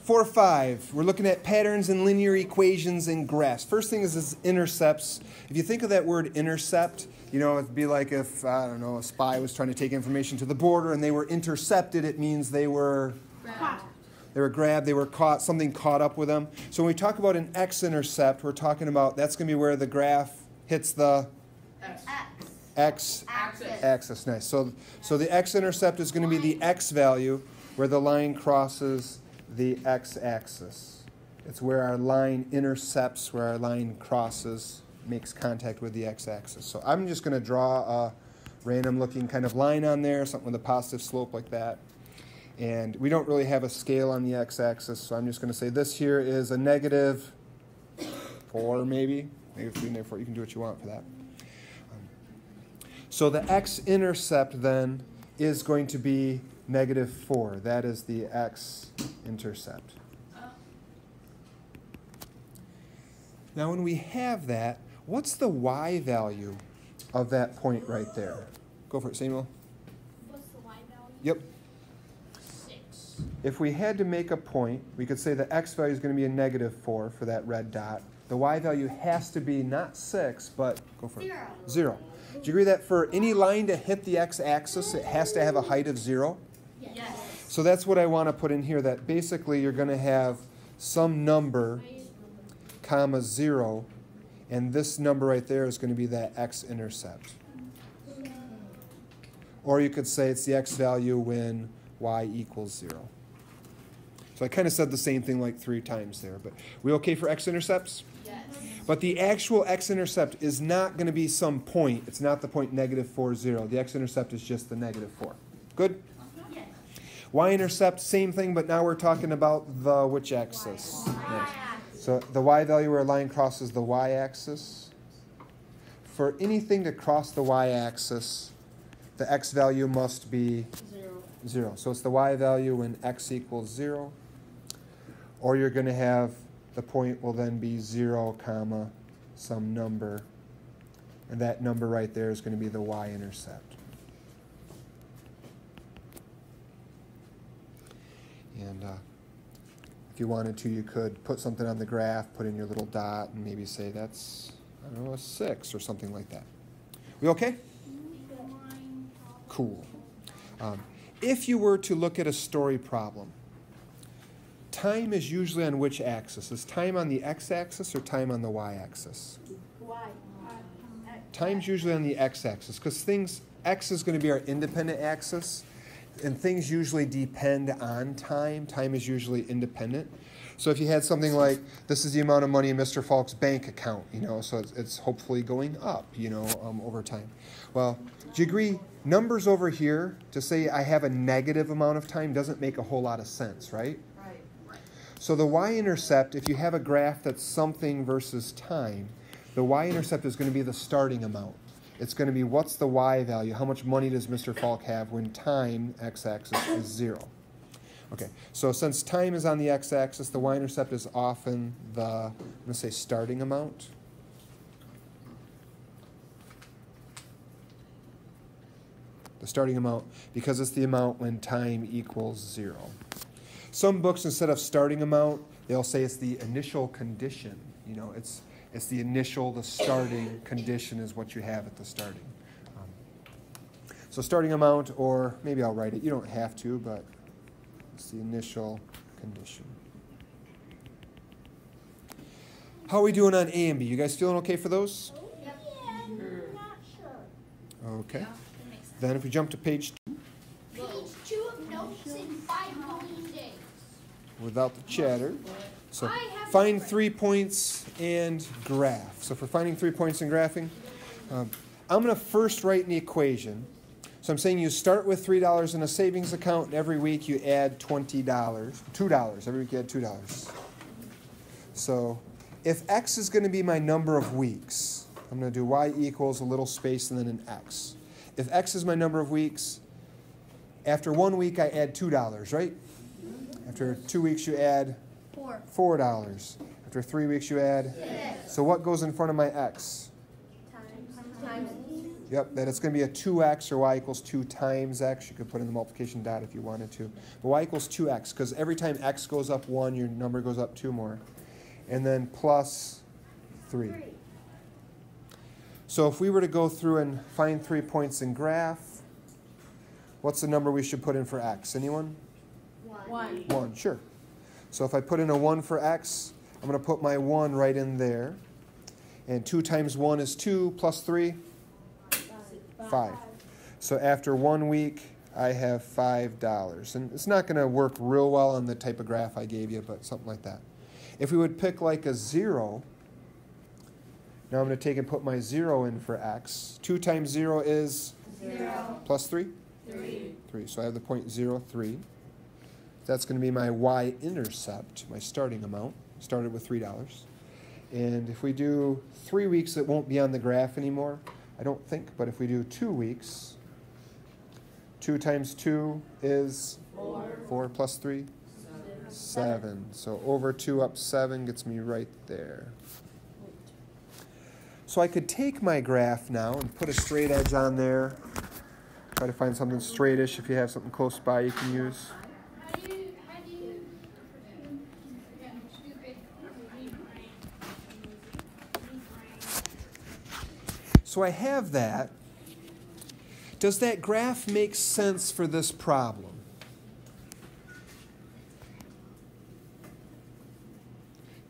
4-5, we're looking at patterns in linear equations and graphs. First thing is intercepts. If you think of that word intercept, you know, it'd be like if, I don't know, a spy was trying to take information to the border and they were intercepted, it means they were Grabbed. They were grabbed, they were caught, something caught up with them. So when we talk about an x-intercept, we're talking about that's going to be where the graph hits the x-axis. Nice. So the x-intercept is going to be the x value where the line crosses the x-axis. It's where our line intercepts, where our line crosses, makes contact with the x-axis. So I'm just going to draw a random looking kind of line on there, something with a positive slope like that. And we don't really have a scale on the x-axis, so I'm just going to say this here is a -4 maybe. -3, -4. You can do what you want for that. So the x-intercept then is going to be -4. That is the x-intercept. Now when we have that, what's the y value of that point right there? Go for it, Samuel. What's the y value? Yep. 6. If we had to make a point, we could say the x value is going to be a -4 for that red dot. The y value has to be not 6, but go for it. 0. Do you agree that for any line to hit the x-axis, it has to have a height of 0? Yes. So that's what I want to put in here, that basically you're going to have some number, comma 0, and this number right there is going to be that x-intercept. Or you could say it's the x value when y equals 0. So I kind of said the same thing like 3 times there, but we okay for x-intercepts? Yes. But the actual x-intercept is not going to be some point. It's not the point -4, 0. The x-intercept is just the -4. Good? Yes. Y-intercept, same thing, but now we're talking about the which axis? Yes. So the y value where a line crosses the y-axis. For anything to cross the y-axis, the x value must be 0. So it's the y value when x equals 0. Or you're going to have the point will then be 0, comma, some number. And that number right there is going to be the y-intercept. And if you wanted to, you could put something on the graph, put in your little dot, and maybe say that's, I don't know, a 6 or something like that. We okay? Cool. If you were to look at a story problem, time is usually on which axis? Is time on the x-axis or time on the y-axis? Y. Time's usually on the x-axis because x is going to be our independent axis, and things usually depend on time. Time is usually independent. So if you had something like, this is the amount of money in Mr. Falk's bank account, you know, so it's hopefully going up, you know, over time. Well, do you agree? Numbers over here, to say I have a negative amount of time doesn't make a whole lot of sense, right? Right. So the y-intercept, if you have a graph that's something versus time, the y-intercept is going to be the starting amount. It's going to be what's the y value? How much money does Mr. Falk have when time, x-axis, is 0? Okay, so since time is on the x-axis, the y-intercept is often the, I'm going to say starting amount. The starting amount, because it's the amount when time equals 0. Some books, instead of starting amount, they'll say it's the initial condition. You know, it's the initial, the starting condition is what you have at the starting. So starting amount, or maybe I'll write it. You don't have to, but it's the initial condition. How are we doing on A and B? You guys feeling okay for those? Yeah, I'm not sure. Okay. Yeah, that makes sense. Then if we jump to page 2, Page 2 of notes in 5 million days. without the chatter. So I have find a 3 points and graph. So for finding 3 points and graphing, I'm going to first write an equation. So I'm saying you start with $3 in a savings account, and every week you add $2. Every week you add $2. So if x is going to be my number of weeks, I'm going to do y equals a little space and then an x. If x is my number of weeks, after 1 week I add $2, right? After 2 weeks you add $4. After 3 weeks you add? 6. So what goes in front of my x? Yep, that it's going to be a 2x or y equals 2 times x. You could put in the multiplication dot if you wanted to. But y equals 2x, because every time x goes up 1, your number goes up 2 more. And then plus 3. So if we were to go through and find 3 points in graph, what's the number we should put in for x? Anyone? 1. 1, sure. So if I put in a 1 for x, I'm going to put my 1 right in there. And 2 times 1 is 2, plus 3? 5. So after 1 week, I have $5. And it's not going to work real well on the type of graph I gave you, but something like that. If we would pick like a 0, now I'm going to take and put my 0 in for x. 2 times 0 is? 0. Plus 3? 3. 3. So I have the point 0, 3. That's going to be my y-intercept, my starting amount. Started with $3. And if we do 3 weeks, it won't be on the graph anymore, I don't think. But if we do 2 weeks, 2 times 2 is? 4. 4 plus 3? 7. So over 2 up 7 gets me right there. So I could take my graph now and put a straight edge on there. Try to find something straightish. If you have something close by you can use. So I have that. Does that graph make sense for this problem?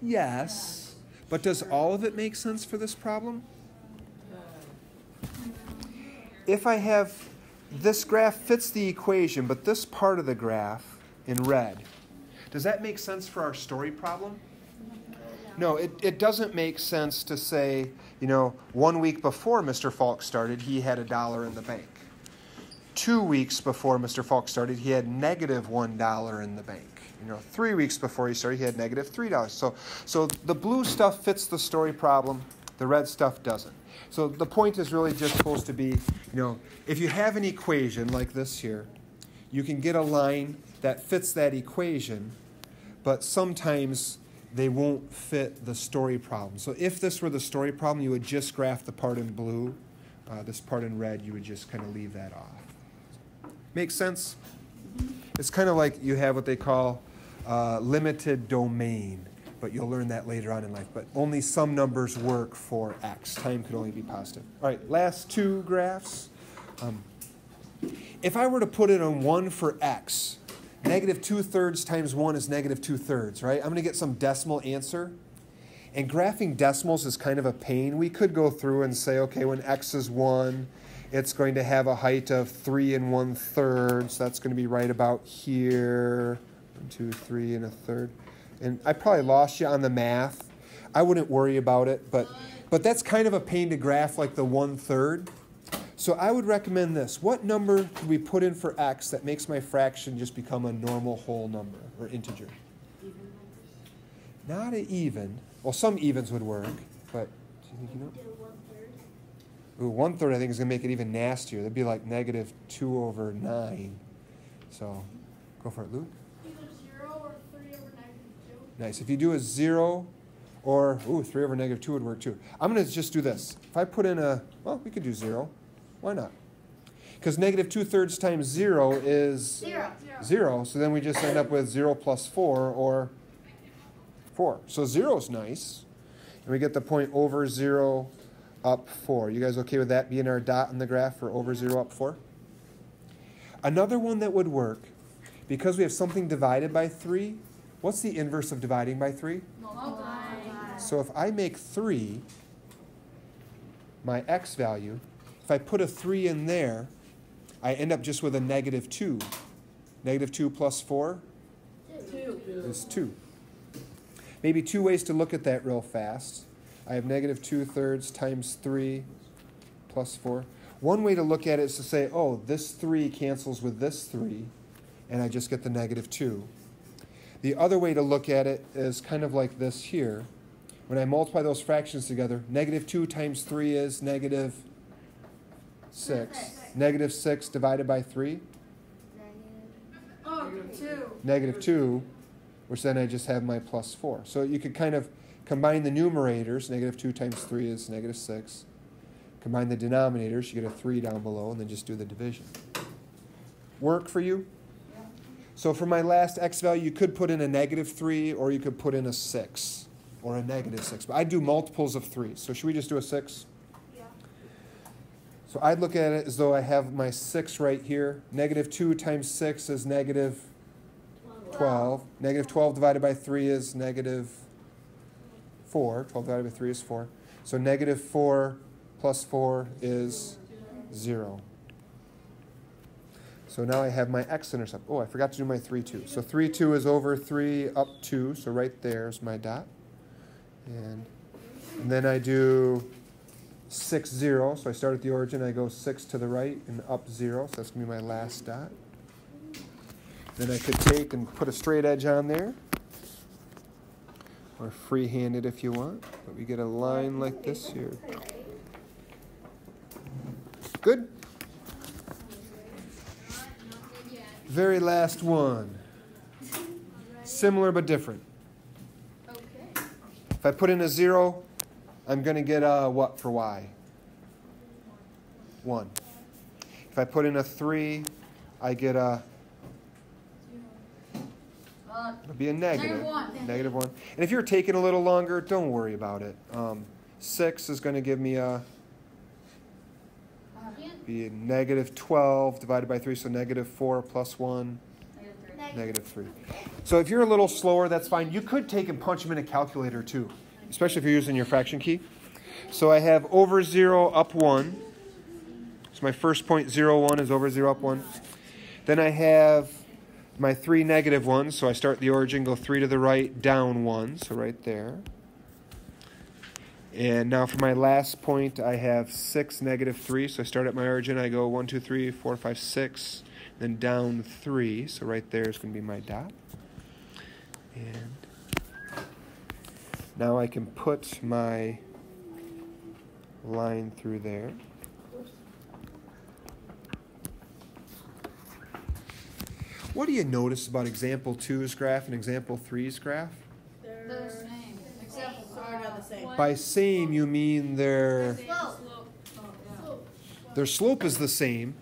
Yes. But does all of it make sense for this problem? If I have this graph fits the equation, but this part of the graph in red, does that make sense for our story problem? No, it doesn't make sense to say, 1 week before Mr. Falk started, he had $1 in the bank. 2 weeks before Mr. Falk started, he had negative $1 in the bank. 3 weeks before he started, he had negative $3. So the blue stuff fits the story problem. The red stuff doesn't. So the point is really just supposed to be, if you have an equation like this here, you can get a line that fits that equation, but sometimes they won't fit the story problem. So if this were the story problem, you would just graph the part in blue. This part in red, you would just kind of leave that off. Make sense? It's kind of like you have what they call limited domain, but you'll learn that later on in life. But only some numbers work for x. Time could only be positive. All right, last 2 graphs. If I were to put it on 1 for x, negative 2/3 times 1 is negative 2/3, right? I'm going to get some decimal answer. And graphing decimals is kind of a pain. We could go through and say, okay, when x is 1, it's going to have a height of 3 1/3. So that's going to be right about here. 1, 2, 3 1/3. And I probably lost you on the math. I wouldn't worry about it, but that's kind of a pain to graph, like the 1/3. So I would recommend this. What number could we put in for x that makes my fraction just become a normal whole number or integer? Not an even. Well, some evens would work, but do you think you know? Ooh, 1/3 I think is going to make it even nastier. That'd be like negative 2/9. So go for it, Luke. Either 0 or 3 over -2. Nice. If you do a 0 or, 3 over -2 would work too. I'm going to just do this. If I put in we could do 0. Why not? Because negative 2/3 times 0 is 0. So then we just end up with 0 plus 4 or 4. So 0 is nice. And we get the point over 0 up 4. You guys okay with that being our dot in the graph for over 0 up 4? Another one that would work, because we have something divided by 3, what's the inverse of dividing by 3? Multiply. So if I make 3 my x value, if I put a 3 in there, I end up just with a negative 2. Negative 2 plus 4 is 2. Maybe 2 ways to look at that real fast. I have negative 2/3 times 3 plus 4. One way to look at it is to say, this 3 cancels with this 3, and I just get the negative 2. The other way to look at it is kind of like this here. When I multiply those fractions together, negative 2 times 3 is negative 6. Negative 6 divided by 3? Negative 2, which then I just have my plus 4. So you could kind of combine the numerators. Negative 2 times 3 is negative 6. Combine the denominators, you get a 3 down below, and then just do the division. Work for you? Yeah. So for my last x value, you could put in a -3, or you could put in a 6, or a -6. But I'd do multiples of 3. So should we just do a 6? Yeah. So I'd look at it as though I have my 6 right here. -2 times 6 is -12. -12 divided by 3 is -4. 12 divided by 3 is 4. So -4 plus 4 is 0. So now I have my x-intercept. Oh, I forgot to do my 3, 2. So 3, 2 is over 3 up 2. So right there's my dot. And then I do 6, 0. So I start at the origin. I go 6 to the right and up 0. So that's going to be my last dot. Then I could take and put a straight edge on there. Or free-handed if you want. But we get a line like this here. Good? Very last one. Similar but different. Okay. If I put in a 0, I'm going to get a what for y? 1. If I put in a 3, I get a... It'll be a negative. -1. And if you're taking a little longer, don't worry about it. 6 is going to give me a... be -12 divided by 3, so -4 plus 1, -3. So if you're a little slower, that's fine. You could take and punch them in a calculator too, especially if you're using your fraction key. So I have over 0 up 1. So my first point, 0, 1, is over 0 up 1. Then I have my 3 -1s, so I start at the origin, go 3 to the right, down 1, so right there. And now for my last point, I have 6, -3. So I start at my origin. I go 1, 2, 3, 4, 5, 6. Then down 3. So right there is going to be my dot. And now I can put my line through there. What do you notice about example 2's graph and example 3's graph? They're the same. Except are not the same. By same, you mean their slope is the same.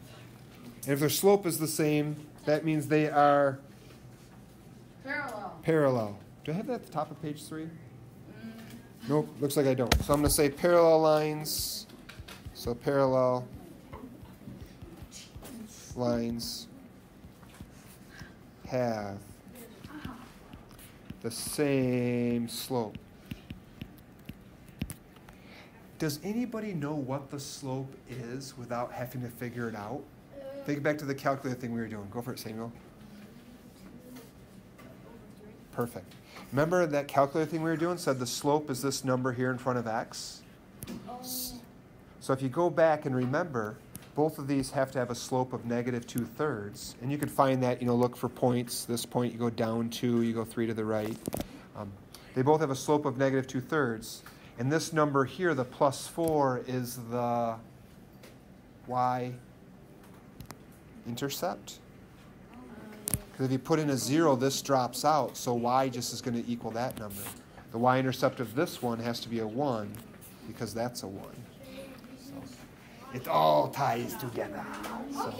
And if their slope is the same, that means they are parallel. Do I have that at the top of page 3? Nope, looks like I don't. So I'm going to say parallel lines. So parallel lines have the same slope. Does anybody know what the slope is without having to figure it out? Think back to the calculator thing we were doing. Go for it, Samuel. Perfect. Remember that calculator thing we were doing said the slope is this number here in front of x? So if you go back and remember, both of these have to have a slope of -2/3. And you could find that, look for points. This point, you go down 2, you go 3 to the right. They both have a slope of -2/3. And this number here, the +4, is the y-intercept. Because if you put in a 0, this drops out, so y just is going to equal that number. The y-intercept of this one has to be a 1, because that's a 1. So it all ties together. So.